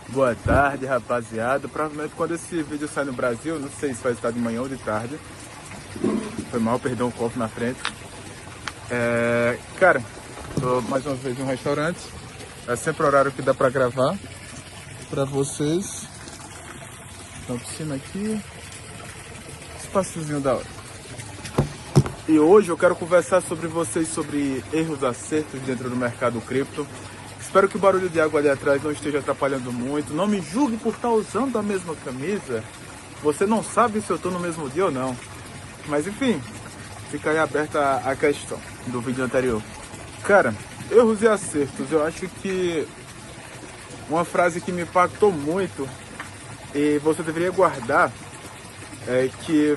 Boa tarde, rapaziada. Provavelmente quando esse vídeo sai no Brasil, não sei se vai estar de manhã ou de tarde. Foi mal, perdão, um copo na frente. Cara, tô mais uma vez no restaurante. É sempre o horário que dá pra gravar pra vocês. Então, piscina aqui. Espaçozinho da hora. E hoje eu quero conversar sobre sobre erros e acertos dentro do mercado cripto. Espero que o barulho de água ali atrás não esteja atrapalhando muito. Não me julgue por estar usando a mesma camisa. Você não sabe se eu estou no mesmo dia ou não. Mas enfim, fica aí aberta a questão do vídeo anterior. Cara, erros e acertos. Eu acho que uma frase que me impactou muito e você deveria guardar é que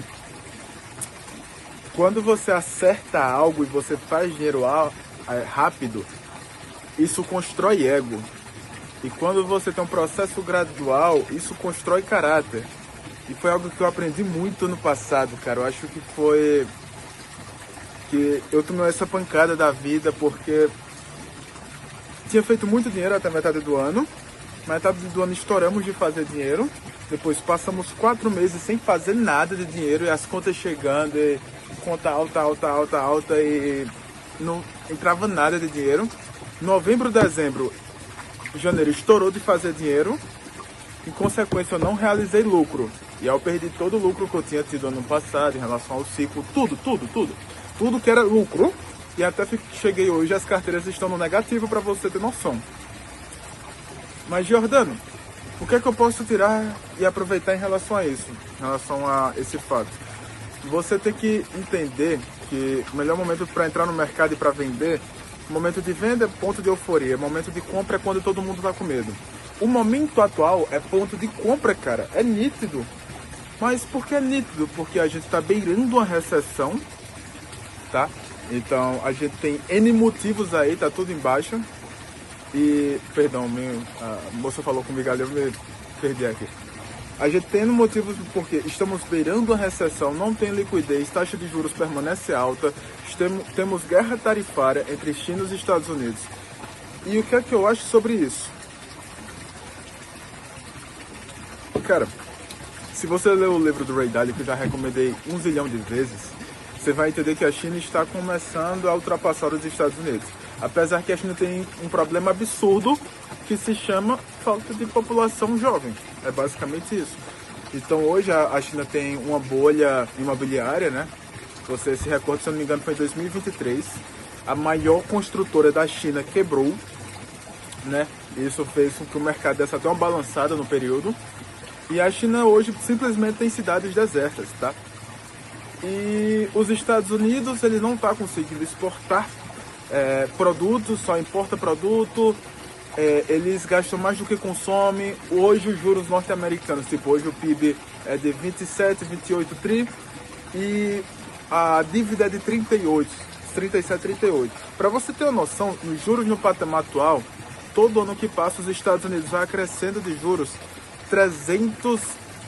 quando você acerta algo e você faz dinheiro rápido, isso constrói ego. E quando você tem um processo gradual, isso constrói caráter. E foi algo que eu aprendi muito no passado, cara. Eu acho que foi que eu tomei essa pancada da vida porque tinha feito muito dinheiro até a metade do ano. Na metade do ano estouramos de fazer dinheiro. Depois passamos 4 meses sem fazer nada de dinheiro e as contas chegando, e conta alta e não entrava nada de dinheiro. Novembro, dezembro, janeiro estourou de fazer dinheiro. Em consequência, eu não realizei lucro. E aí eu perdi todo o lucro que eu tinha tido ano passado em relação ao ciclo. Tudo que era lucro. E até cheguei hoje, as carteiras estão no negativo para você ter noção. Mas, Giordano, o que é que eu posso tirar e aproveitar em relação a isso? Em relação a esse fato? Você tem que entender que o melhor momento para entrar no mercado e para vender, momento de venda é ponto de euforia, momento de compra é quando todo mundo tá com medo. O momento atual é ponto de compra, cara, é nítido. Mas por que é nítido? Porque a gente tá beirando uma recessão, tá? Então a gente tem N motivos aí, tá tudo embaixo. E, perdão, a moça falou comigo ali, eu me perdi aqui. A gente tem motivos porque estamos beirando a recessão, não tem liquidez, taxa de juros permanece alta, temos guerra tarifária entre China e os Estados Unidos. E o que é que eu acho sobre isso? Cara, se você ler o livro do Ray Dalio, que eu já recomendei 1 zilhão de vezes, você vai entender que a China está começando a ultrapassar os Estados Unidos. Apesar que a China tem um problema absurdo que se chama falta de população jovem. É basicamente isso. Então hoje a China tem uma bolha imobiliária, né? Você se recorda, se eu não me engano, foi em 2023. A maior construtora da China quebrou, né? Isso fez com que o mercado desse até uma balançada no período. E a China hoje simplesmente tem cidades desertas, tá? E os Estados Unidos, ele não está conseguindo exportar produtos, só importa produto. Eles gastam mais do que consomem. Hoje os juros norte-americanos, tipo, hoje o PIB é de 27, 28 tri e a dívida é de 38, 37, 38. Para você ter uma noção, os juros no patamar atual, todo ano que passa os Estados Unidos vai crescendo de juros 300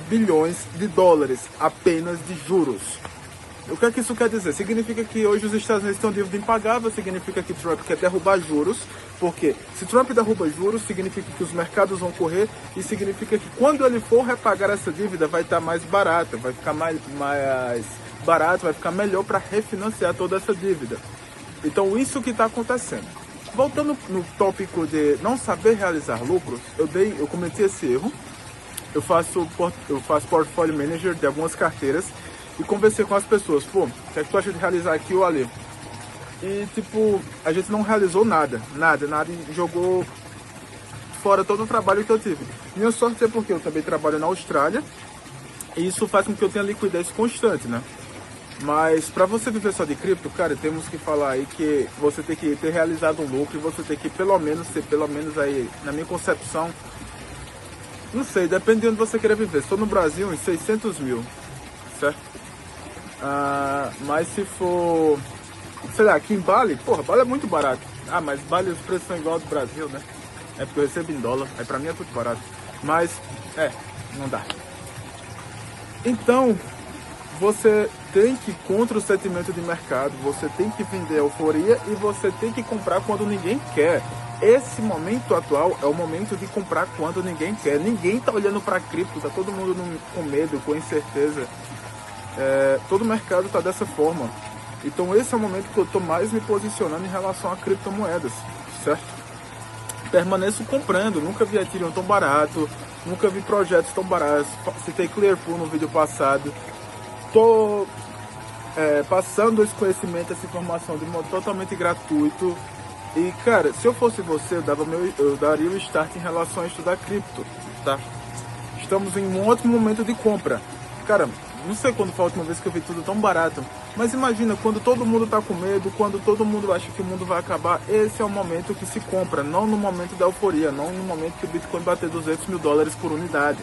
bilhões de dólares apenas de juros. O que é que isso quer dizer? Significa que hoje os Estados Unidos estão dívida impagável, significa que Trump quer derrubar juros, porque se Trump derruba juros, significa que os mercados vão correr e significa que quando ele for repagar essa dívida vai estar mais barata, vai ficar mais barato, vai ficar melhor para refinanciar toda essa dívida. Então isso que está acontecendo. Voltando no tópico de não saber realizar lucros, eu cometi esse erro. Eu faço portfólio manager de algumas carteiras e conversei com as pessoas, pô, o que é que tu acha de realizar aqui ou ali? E tipo, a gente não realizou nada, e jogou fora todo o trabalho que eu tive. Minha sorte é porque eu também trabalho na Austrália e isso faz com que eu tenha liquidez constante, né? Mas para você viver só de cripto, cara, temos que falar aí que você tem que ter realizado um lucro e você tem que pelo menos aí, na minha concepção, não sei, depende de onde você queira viver. Estou no Brasil em 600 mil, certo? Mas se for, sei lá, aqui em Bali, porra, Bali é muito barato. Mas Bali os preços são igual ao do Brasil, né? É porque eu recebo em dólar, aí pra mim é tudo barato. Mas, não dá. Então, você tem que ir contra o sentimento de mercado, você tem que vender a euforia e você tem que comprar quando ninguém quer. esse momento atual é o momento de comprar quando ninguém quer. Ninguém tá olhando para cripto, tá todo mundo com medo, com incerteza. Todo o mercado tá dessa forma. Então esse é o momento que eu tô mais me posicionando em relação a criptomoedas, certo? Permaneço comprando, nunca vi Ethereum tão barato, nunca vi projetos tão baratos. Citei Clearpool no vídeo passado. Tô passando esse conhecimento, essa informação de modo totalmente gratuito. E cara, se eu fosse você, eu daria o start em relação a estudar cripto, tá? Estamos em um ótimo momento de compra. Cara, não sei quando foi a última vez que eu vi tudo tão barato, mas imagina, quando todo mundo tá com medo, quando todo mundo acha que o mundo vai acabar, esse é o momento que se compra, não no momento da euforia, não no momento que o Bitcoin bater $200 mil por unidade.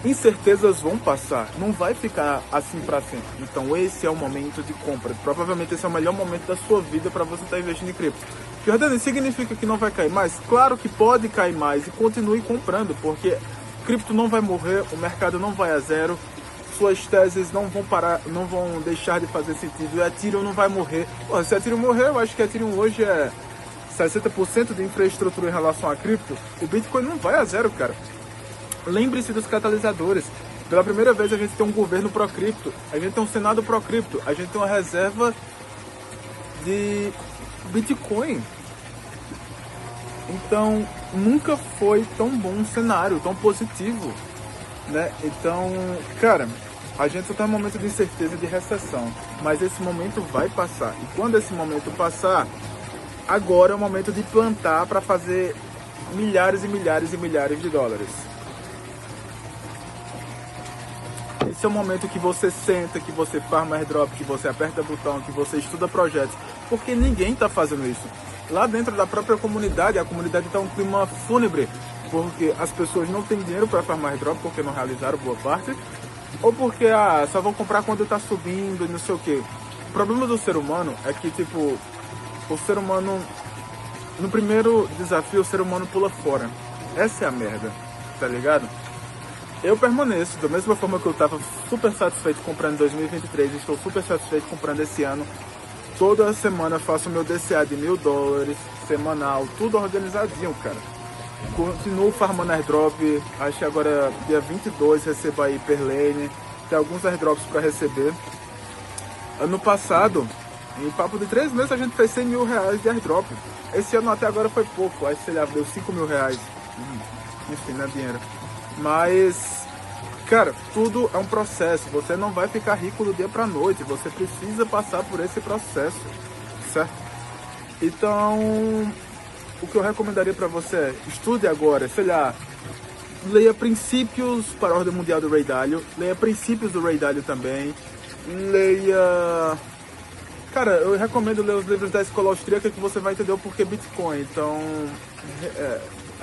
Incertezas vão passar, não vai ficar assim para sempre. Então esse é o momento de compra. Provavelmente esse é o melhor momento da sua vida para você estar investindo em cripto. Jordano, significa que não vai cair mais? Claro que pode cair mais e continue comprando, porque cripto não vai morrer, o mercado não vai a zero, suas teses não vão parar, não vão deixar de fazer sentido, e a Ethereum não vai morrer. Pô, se a Ethereum morrer, eu acho que a Ethereum hoje é 60% de infraestrutura em relação a cripto, o Bitcoin não vai a zero, cara. Lembre-se dos catalisadores. Pela primeira vez a gente tem um governo pró-cripto, a gente tem um senado pró-cripto, a gente tem uma reserva de Bitcoin. Então, nunca foi tão bom um cenário, tão positivo, né? Então, cara, a gente só tá num momento de incerteza, de recessão, mas esse momento vai passar. E quando esse momento passar, agora é o momento de plantar para fazer milhares e milhares e milhares de dólares. Esse é o momento que você senta, que você farma airdrop, que você aperta botão, que você estuda projetos, porque ninguém está fazendo isso. Lá dentro da própria comunidade, a comunidade está um clima fúnebre, porque as pessoas não têm dinheiro para farmar airdrop, porque não realizaram boa parte, ou porque só vão comprar quando está subindo e não sei o que. O problema do ser humano é que, tipo, o ser humano, no primeiro desafio, o ser humano pula fora. Essa é a merda, tá ligado? Eu permaneço, da mesma forma que eu estava super satisfeito comprando em 2023, estou super satisfeito comprando esse ano. Toda semana faço meu DCA de $1.000, semanal, tudo organizadinho, cara. Continuo farmando airdrop, acho que agora dia 22 recebo aí Perlane, tem alguns airdrops para receber. Ano passado, em papo de 3 meses, a gente fez R$100 mil de airdrop. Esse ano até agora foi pouco, acho que sei lá, deu R$5 mil. Enfim, não é dinheiro. Mas, cara, tudo é um processo. Você não vai ficar rico do dia pra noite. Você precisa passar por esse processo, certo? Então, o que eu recomendaria pra você é, estude agora, sei lá, leia princípios para a Ordem Mundial do Ray Dalio, leia princípios do Ray Dalio também, leia... Cara, eu recomendo ler os livros da Escola Austríaca, que você vai entender o porquê Bitcoin. Então,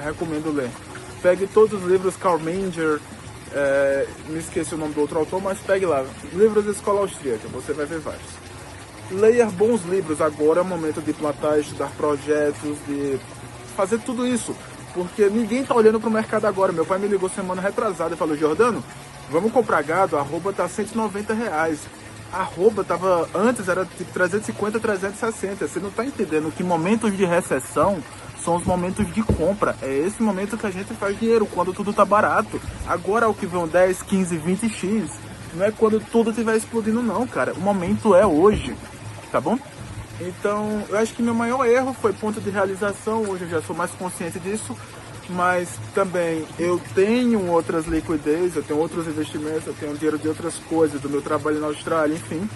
recomendo ler. Pegue todos os livros, Karl Menger, me esqueci o nome do outro autor, mas pegue lá, livros da Escola Austríaca, você vai ver vários. Leia bons livros, agora é o momento de plantar, estudar projetos, de fazer tudo isso, porque ninguém tá olhando pro mercado agora. Meu pai me ligou semana retrasada e falou, Jordano, vamos comprar gado, a arroba tá R$190. A arroba tava, antes era tipo 350, 360, você não tá entendendo que momentos de recessão são os momentos de compra. É esse momento que a gente faz dinheiro, quando tudo tá barato. Agora é o que vão 10, 15, 20x. Não é quando tudo estiver explodindo não, cara. O momento é hoje, tá bom? Então, eu acho que meu maior erro foi ponto de realização. Hoje eu já sou mais consciente disso. Mas também eu tenho outras liquidez, eu tenho outros investimentos, eu tenho dinheiro de outras coisas, do meu trabalho na Austrália, enfim.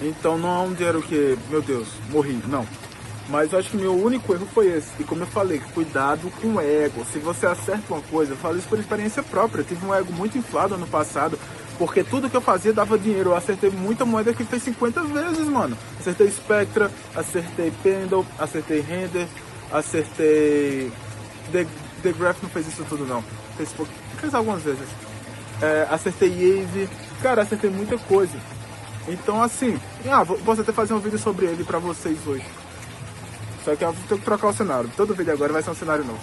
Então não é um dinheiro que, meu Deus, morri, não. Mas eu acho que meu único erro foi esse. E como eu falei, cuidado com o ego. Se você acerta uma coisa, eu falo isso por experiência própria. Eu tive um ego muito inflado ano passado, porque tudo que eu fazia dava dinheiro. Eu acertei muita moeda que fez 50 vezes, mano. Acertei Spectra, acertei Pendle, acertei Render, acertei... The Graph não fez isso tudo, não. Fez algumas vezes. Acertei Yave. Cara, acertei muita coisa. Então, assim... posso até fazer um vídeo sobre ele pra vocês hoje. Só que eu vou ter que trocar o cenário. Todo vídeo agora vai ser um cenário novo.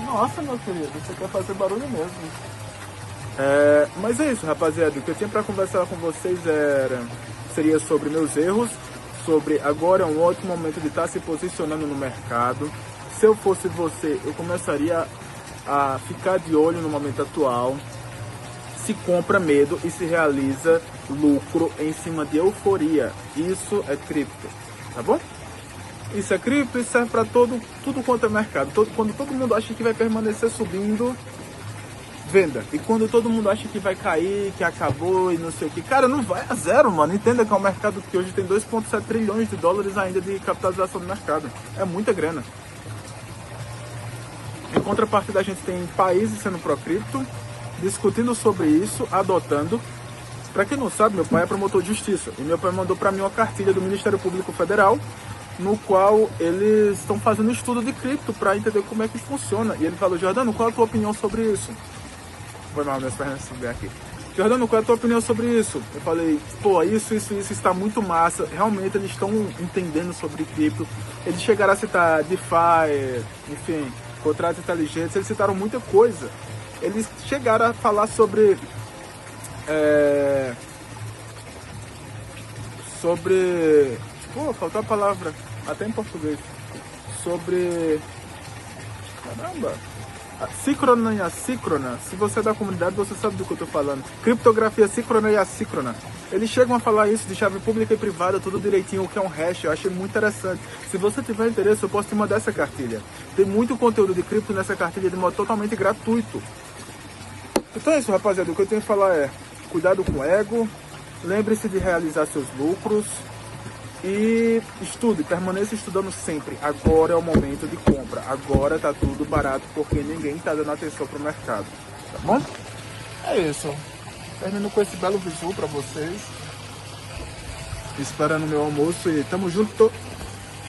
Nossa, meu querido, você quer fazer barulho mesmo. Mas é isso, rapaziada. O que eu tinha pra conversar com vocês seria sobre meus erros, sobre agora é um ótimo momento de estar se posicionando no mercado. Se eu fosse você, eu começaria a ficar de olho no momento atual, se compra medo e se realiza lucro em cima de euforia. Isso é cripto, tá bom? Isso é cripto e serve para tudo quanto é mercado. Quando todo mundo acha que vai permanecer subindo, venda. E quando todo mundo acha que vai cair, que acabou e não sei o que, cara, não vai a zero, mano. Entenda que é um mercado que hoje tem 2,7 trilhões de dólares ainda de capitalização do mercado. É muita grana. Em contrapartida, a gente tem países sendo pró-cripto, discutindo sobre isso, adotando. Para quem não sabe, meu pai é promotor de justiça. E meu pai mandou para mim uma cartilha do Ministério Público Federal, no qual eles estão fazendo estudo de cripto para entender como é que funciona. E ele falou: Jordano, qual é a tua opinião sobre isso? Foi mal, minhas pernas subir aqui. Jordano, qual é a tua opinião sobre isso? Eu falei: pô, isso está muito massa. Realmente eles estão entendendo sobre cripto. Eles chegaram a citar DeFi, enfim, contratos inteligentes, eles citaram muita coisa. Eles chegaram a falar sobre pô, faltou a palavra, até em português. Sobre... Caramba! Síncrona e assíncrona. Se você é da comunidade, você sabe do que eu tô falando. Criptografia síncrona e assíncrona. Eles chegam a falar isso de chave pública e privada, tudo direitinho, o que é um hash. Eu achei muito interessante. Se você tiver interesse, eu posso te mandar essa cartilha. Tem muito conteúdo de cripto nessa cartilha de modo totalmente gratuito. Então é isso, rapaziada. O que eu tenho que falar é: cuidado com o ego, lembre-se de realizar seus lucros e estude, permaneça estudando sempre. Agora é o momento de compra. Agora tá tudo barato porque ninguém tá dando atenção pro mercado. Tá bom? É isso. Termino com esse belo visual pra vocês. Esperando meu almoço e tamo junto.